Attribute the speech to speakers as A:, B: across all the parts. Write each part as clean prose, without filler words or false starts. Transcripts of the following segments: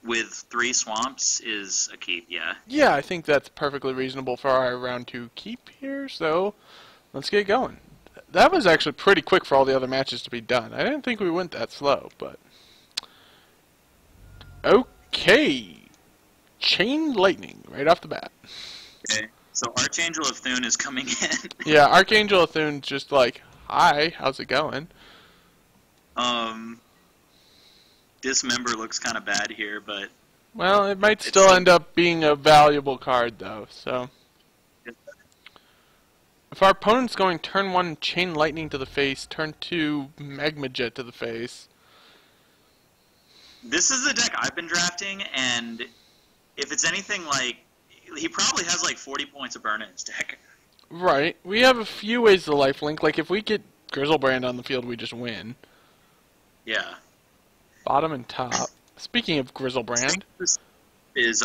A: with 3 swamps is a keep, yeah.
B: Yeah, I think that's perfectly reasonable for our round 2 keep here, so let's get going. That was actually pretty quick for all the other matches to be done. I didn't think we went that slow, but... Okay. Chain Lightning, right off the bat.
A: Okay, so Archangel of Thune is coming in.
B: Yeah, Archangel of Thune's just like, hi, how's it going?
A: Dismember looks kind of bad here, but...
B: Well, it might still end up being a valuable card, though, so... If our opponent's going turn 1 Chain Lightning to the face, turn 2 Magma Jet to the face...
A: This is the deck I've been drafting, and if it's anything like... He probably has like 40 points of burn in his deck.
B: Right. We have a few ways to lifelink. Like, if we get Grizzlebrand on the field, we just win.
A: Yeah.
B: Bottom and top. Speaking of Grizzlebrand...
A: Is,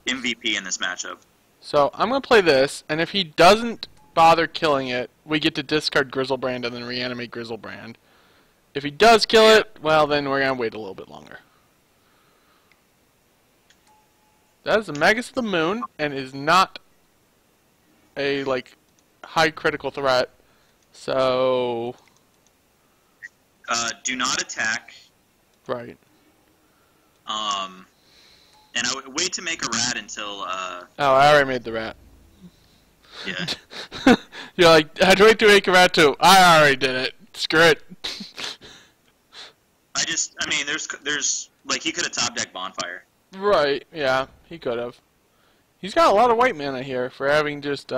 A: MVP in this matchup.
B: So, I'm going to play this, and if he doesn't bother killing it, we get to discard Grizzlebrand and then reanimate Grizzlebrand. If he does kill it, well, then we're going to wait a little bit longer. That is a Magus of the Moon, and is not a, like, high critical threat. So...
A: do not attack.
B: Right.
A: And I would wait to make a rat until,
B: Oh, I already made the rat.
A: Yeah.
B: You're like, I'd wait to make a rat too. I already did it. Screw it.
A: I mean, there's, like, he could have top deck Bonfire.
B: Right, yeah, he could have. He's got a lot of white mana here for having just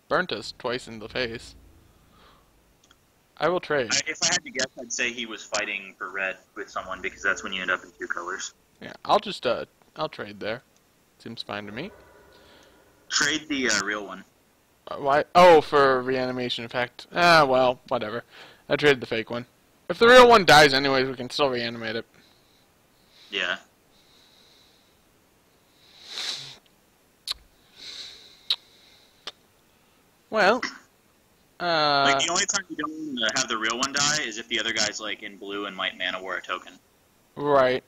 B: burnt us twice in the face. I will trade.
A: If I had to guess, I'd say he was fighting for red with someone, because that's when you end up in 2 colors.
B: Yeah, I'll just, I'll trade there. Seems fine to me.
A: Trade the real one.
B: Why? Oh, for reanimation effect. Ah, well, whatever. I traded the fake one. If the real one dies anyways, we can still reanimate it.
A: Yeah.
B: Well,
A: like, the only time you don't have the real one die is if the other guy's, like, in blue and might mana war a token.
B: Right.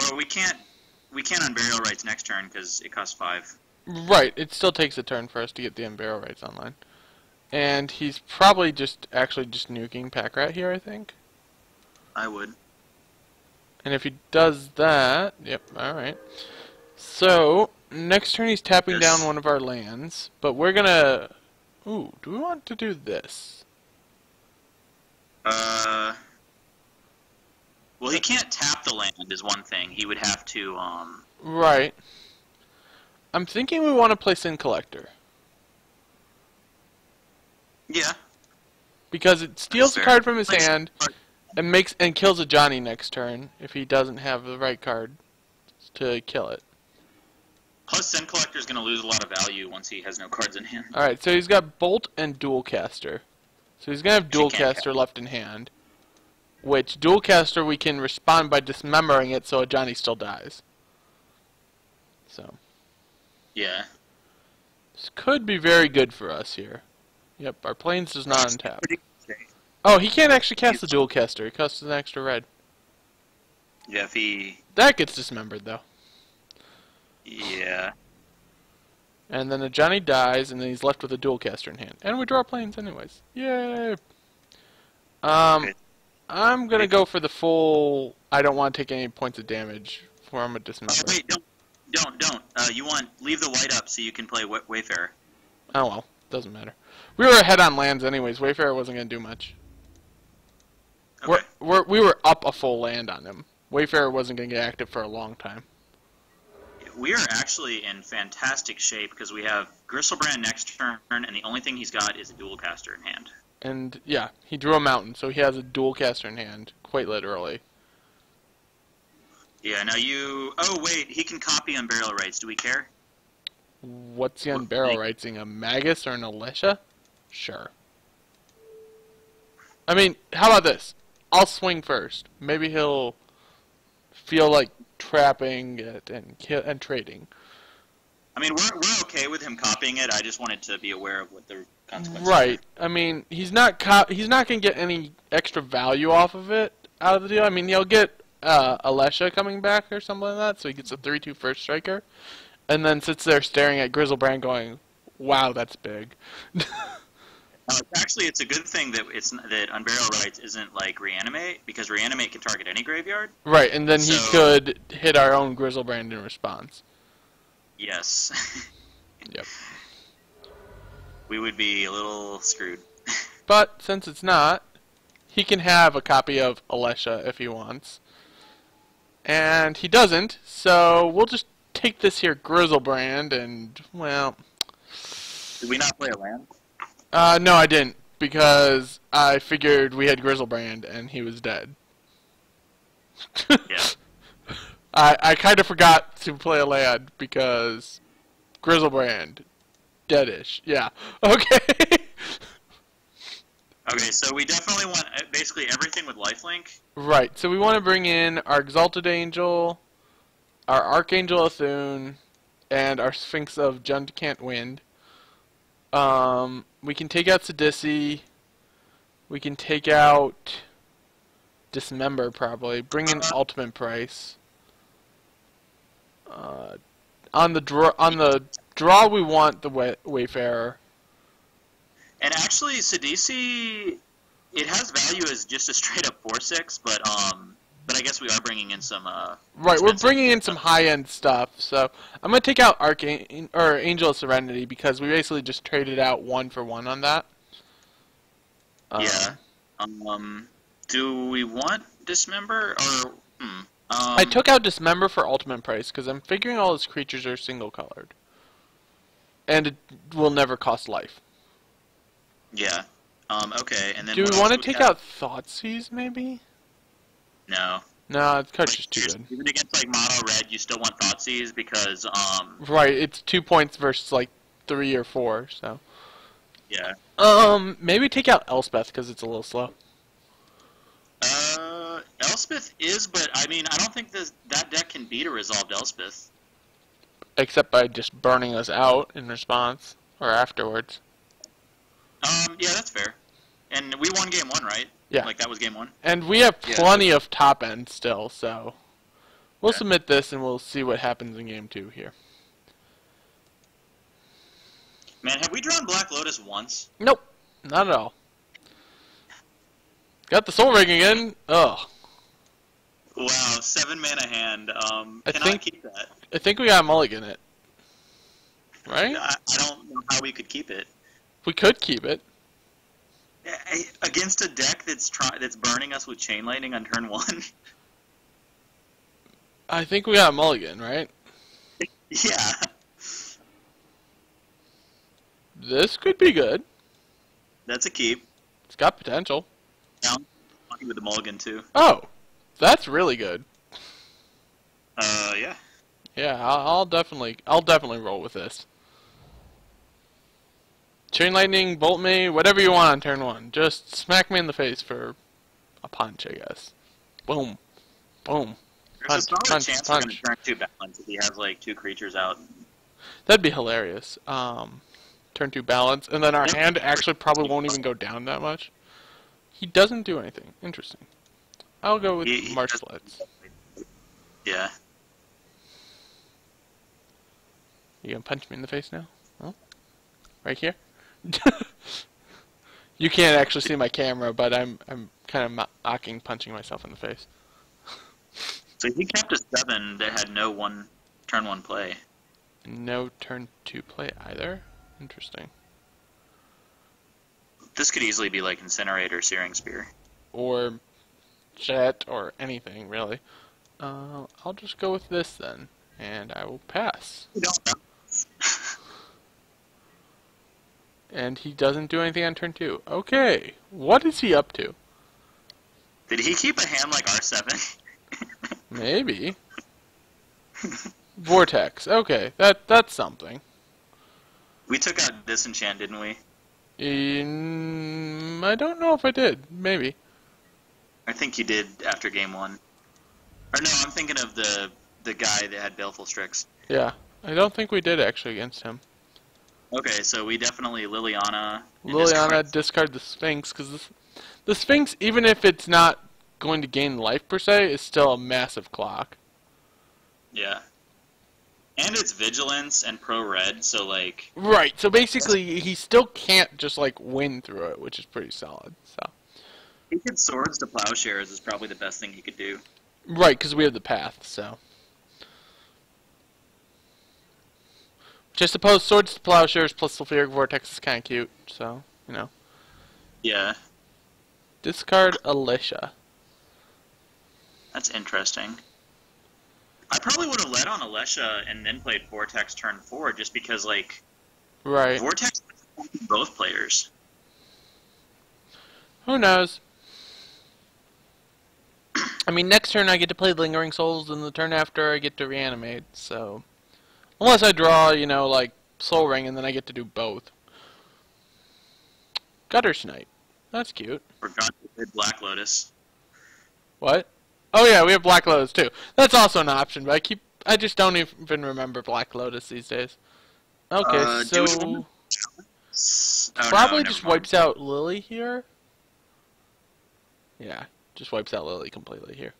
A: Or we can't unburial rights next turn because it costs 5.
B: Right, it still takes a turn for us to get the unburial rights online. And he's probably just nuking Pack Rat here, I think.
A: I would.
B: And if he does that, yep, alright. So, next turn he's tapping down one of our lands, but we're gonna... Ooh, do we want to do this?
A: Well, he can't tap the land is one thing. He would have to,
B: Right. I'm thinking we want to play Sin Collector.
A: Yeah.
B: Because it steals a card from his hand and kills a Johnny next turn if he doesn't have the right card to kill it.
A: Plus, Sin Collector's going to lose a lot of value once he has no cards in hand.
B: Alright, so he's got Bolt and Dual Caster. So he's going to have Dual Caster left in hand. Which, Dual Caster, we can respond by dismembering it so a Johnny still dies. So.
A: Yeah.
B: This could be very good for us here. Yep, our Plains does not untap. Oh, he can't actually cast the Dual Caster. He costs an extra red.
A: Yeah, if he...
B: That gets dismembered, though.
A: Yeah.
B: And then a Johnny dies, and then he's left with a Dual Caster in hand. And we draw Plains anyways. Yay! I'm gonna go for the full... I don't want to take any points of damage for him a dismember.
A: Wait, don't. Leave the white up so you can play Wayfarer.
B: Oh well, doesn't matter. We were ahead on lands anyways. Wayfarer wasn't gonna do much.
A: Okay.
B: We were up a full land on him. Wayfarer wasn't gonna get active for a long time.
A: We are actually in fantastic shape because we have Gristlebrand next turn, and the only thing he's got is a Dual Caster in hand.
B: And yeah, he drew a mountain, so he has a Dual Caster in hand, quite literally.
A: Yeah, now you... Oh, wait, he can copy Unburial Rights. Do we care?
B: What's the Unburial Rightsing? A Magus or an Alicia? Sure. I mean, how about this? I'll swing first. Maybe he'll feel like trapping it and trading.
A: I mean, we're okay with him copying it. I just wanted to be aware of what the consequences
B: Right. I mean, he's not going to get any extra value off of it, out of the deal. I mean, you'll get Alesha coming back or something like that, so he gets a 3/2 first striker, and then sits there staring at Grizzlebrand going, wow, that's big.
A: Actually, it's a good thing that that Unburial Rights isn't like Reanimate, because Reanimate can target any graveyard.
B: Right, and then he could hit our own Grizzlebrand in response.
A: Yes.
B: Yep.
A: We would be a little screwed.
B: But since it's not, he can have a copy of Alesha if he wants. And he doesn't, so we'll just take this here Grizzlebrand and, well...
A: Did we not play a land?
B: No, I didn't, because I figured we had Grizzlebrand and he was dead.
A: Yeah.
B: I kind of forgot to play a land because Grizzlebrand, deadish. Yeah. Okay.
A: Okay, so we definitely want basically everything with lifelink.
B: Right. So we want to bring in our Exalted Angel, our Archangel Athune, and our Sphinx of Jundcant Wind. We can take out Sidisi. We can take out Dismember probably. Bring in Ultimate Price. On the draw, we want the Wayfarer.
A: And actually, Sidisi, it has value as just a straight up 4/6, but I guess we are bringing in some.
B: Right, we're bringing in some high end stuff. So I'm gonna take out Angel of Serenity because we basically just traded out 1 for 1 on that.
A: Yeah. Do we want Dismember or?
B: I took out Dismember for Ultimate Price because I'm figuring all his creatures are single colored, and it will never cost life.
A: Yeah. Okay, and then
B: do we want to take out Thoughtseize, maybe?
A: No.
B: No, it's just too good.
A: Even against like mono red, you still want Thoughtseize because
B: Right, it's 2 points versus like 3 or 4, so.
A: Yeah.
B: Maybe take out Elspeth because it's a little slow.
A: Elspeth is, but I mean, I don't think that deck can beat a resolved Elspeth.
B: Except by just burning us out in response or afterwards.
A: Yeah, that's fair. And we won game 1, right?
B: Yeah.
A: Like that was game 1.
B: And we have plenty of top end still, so we'll submit this and we'll see what happens in game 2 here.
A: Man, have we drawn Black Lotus once?
B: Nope, not at all. Got the Soul Ring again. Ugh.
A: Wow, 7 mana hand. Cannot keep that.
B: I think we got mulligan it. Right?
A: I don't know how we could keep it.
B: We could keep it.
A: Against a deck that's burning us with Chain Lightning on turn 1?
B: I think we got mulligan, right?
A: Yeah.
B: This could be good.
A: That's a keep.
B: It's got potential.
A: Yeah, I'm with the mulligan too.
B: Oh, that's really good.
A: Yeah.
B: Yeah, I'll definitely roll with this. Chain Lightning, Bolt Me, whatever you want on turn 1. Just smack me in the face for a punch, I guess. Boom. Boom.
A: There's a solid chance we're going to turn 2 balance if he has like 2 creatures out.
B: That'd be hilarious. Turn 2 balance, and then our hand actually probably won't even go down that much. He doesn't do anything. Interesting. I'll go with March Floods.
A: Yeah.
B: You gonna punch me in the face now? Oh? Right here? You can't actually see my camera, but I'm kind of mocking punching myself in the face.
A: So he kept a 7 that had no turn 1 play.
B: No turn 2 play either? Interesting.
A: This could easily be like Incinerator, Searing Spear.
B: Or Jet, or anything, really. I'll just go with this then, and I will pass.
A: You don't know.
B: And he doesn't do anything on turn 2. Okay, what is he up to?
A: Did he keep a hand like R7?
B: Maybe. Vortex. Okay, that's something.
A: We took out Disenchant, didn't we?
B: I don't know if I did. Maybe.
A: I think you did after game 1. Or no, I'm thinking of the guy that had Baleful Strix.
B: Yeah, I don't think we did actually against him.
A: Okay, so we definitely Liliana.
B: Discard the Sphinx, because the Sphinx, even if it's not going to gain life per se is still a massive clock.
A: Yeah. And it's vigilance and pro red, so like.
B: Right. So basically, he still can't just like win through it, which is pretty solid. So.
A: He could swords to plowshares is probably the best thing he could do.
B: Right, because we have the path. So. Which I suppose swords to plowshares plus sulfuric vortex is kind of cute. So you know.
A: Yeah.
B: Discard Alicia.
A: That's interesting. I probably would have led on Alesha and then played Vortex turn 4 just because, like,
B: Right.
A: Vortex both players.
B: Who knows? I mean, next turn I get to play Lingering Souls, and the turn after I get to reanimate, so... Unless I draw, you know, like, Soul Ring, and then I get to do both. Gutter Snipe. That's cute.
A: Forgot to play Black Lotus.
B: What? Oh yeah, we have Black Lotus too. That's also an option, but I just don't even remember Black Lotus these days. Okay, so probably just wipes out Lily here. Yeah, just wipes out Lily completely here.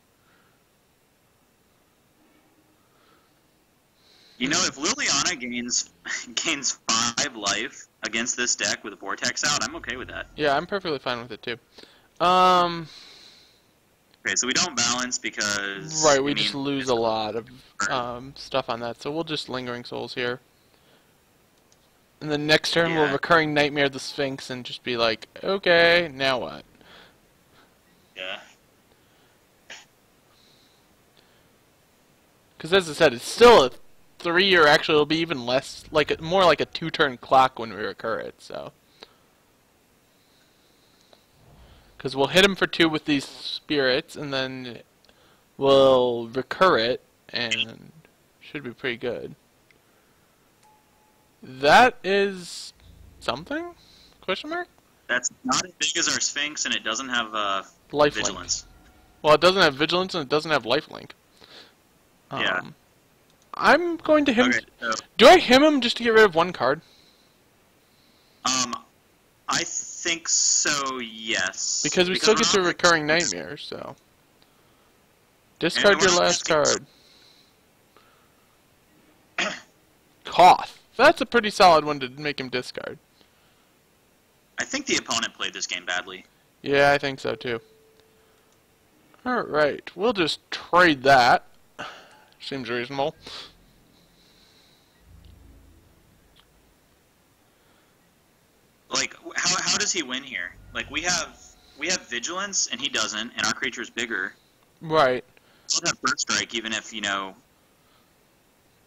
A: You know, if Liliana gains 5 life against this deck with a Vortex out, I'm okay with that.
B: Yeah, I'm perfectly fine with it too.
A: Okay, so we don't balance because...
B: Right, we just lose a lot of stuff on that, so we'll just Lingering Souls here. And then next turn we'll Recurring Nightmare the Sphinx and just be like, okay, now what?
A: Yeah.
B: Because as I said, it's still a 3, or actually it'll be even less, like more like a 2-turn clock when we recur it, so... Because we'll hit him for 2 with these spirits, and then we'll recur it, and should be pretty good. That is something? Question mark?
A: That's not as big as our Sphinx, and it doesn't have Vigilance.
B: Well, it doesn't have Vigilance, and it doesn't have Lifelink.
A: Yeah.
B: I'm going to him...
A: Okay, so,
B: do I him him just to get rid of 1 card?
A: I think so, yes.
B: Because we still get to Recurring Nightmare, so... Discard your last card. Koth. That's a pretty solid one to make him discard.
A: I think the opponent played this game badly.
B: Yeah, I think so too. Alright, we'll just trade that. Seems reasonable.
A: Like, how does he win here? Like, we have Vigilance, and he doesn't, and our creature's bigger.
B: Right.
A: We both have First Strike, even if, you know...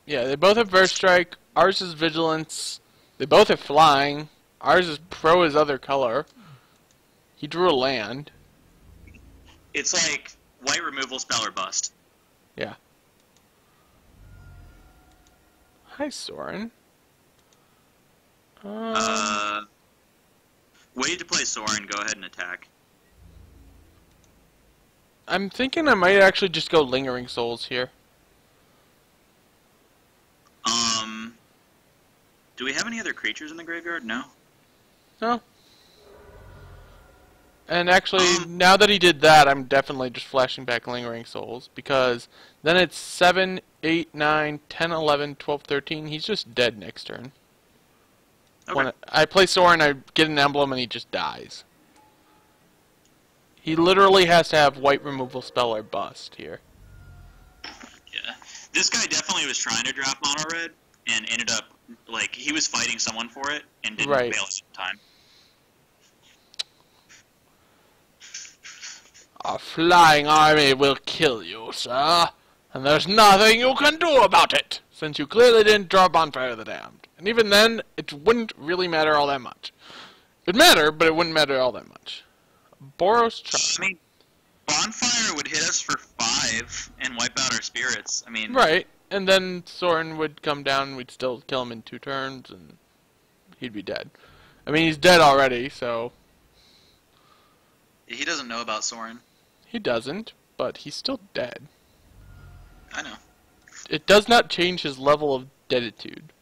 B: Yeah, they both have First Strike. Ours is Vigilance. They both have Flying. Ours is pro his other color. He drew a land.
A: It's like white removal spell or bust.
B: Yeah. Hi, Soren.
A: Wait to play Soren, go ahead and attack.
B: I'm thinking I might actually just go Lingering Souls here.
A: Do we have any other creatures in the graveyard? No.
B: No. And actually, now that he did that, I'm definitely just flashing back Lingering Souls, because then it's 7, 8, 9, 10, 11, 12, 13. He's just dead next turn.
A: Okay.
B: When I play Soren, I get an emblem, and he just dies. He literally has to have white removal spell or bust here.
A: Yeah. This guy definitely was trying to draft mono red, and ended up, like, he was fighting someone for it, and didn't fail at the time.
B: A flying army will kill you, sir, and there's nothing you can do about it, since you clearly didn't draw Bonfire of the Damned. And even then, it wouldn't really matter all that much. It'd matter, but it wouldn't matter all that much. Boros Charm.
A: I mean, Bonfire would hit us for 5 and wipe out our spirits. I mean...
B: Right, and then Soren would come down, and we'd still kill him in 2 turns, and he'd be dead. I mean, he's dead already, so...
A: He doesn't know about Soren.
B: He doesn't, but he's still dead.
A: I know.
B: It does not change his level of deaditude,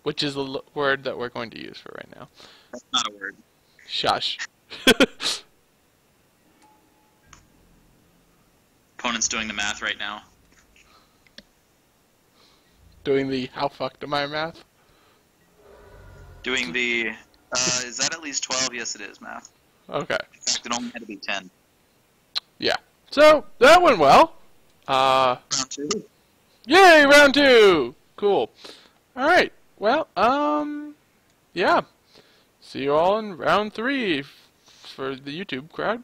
B: which is the word that we're going to use for right now.
A: That's not a word.
B: Shush.
A: opponent's doing the math right now.
B: Doing the how fucked am I math?
A: Doing the, is that at least 12? Yes, it is, math.
B: Okay.
A: In fact, it only had to be 10.
B: Yeah. So, that went well.
A: Round 2.
B: Yay, round 2! Cool. Alright. Well, yeah. See you all in round 3 for the YouTube crowd.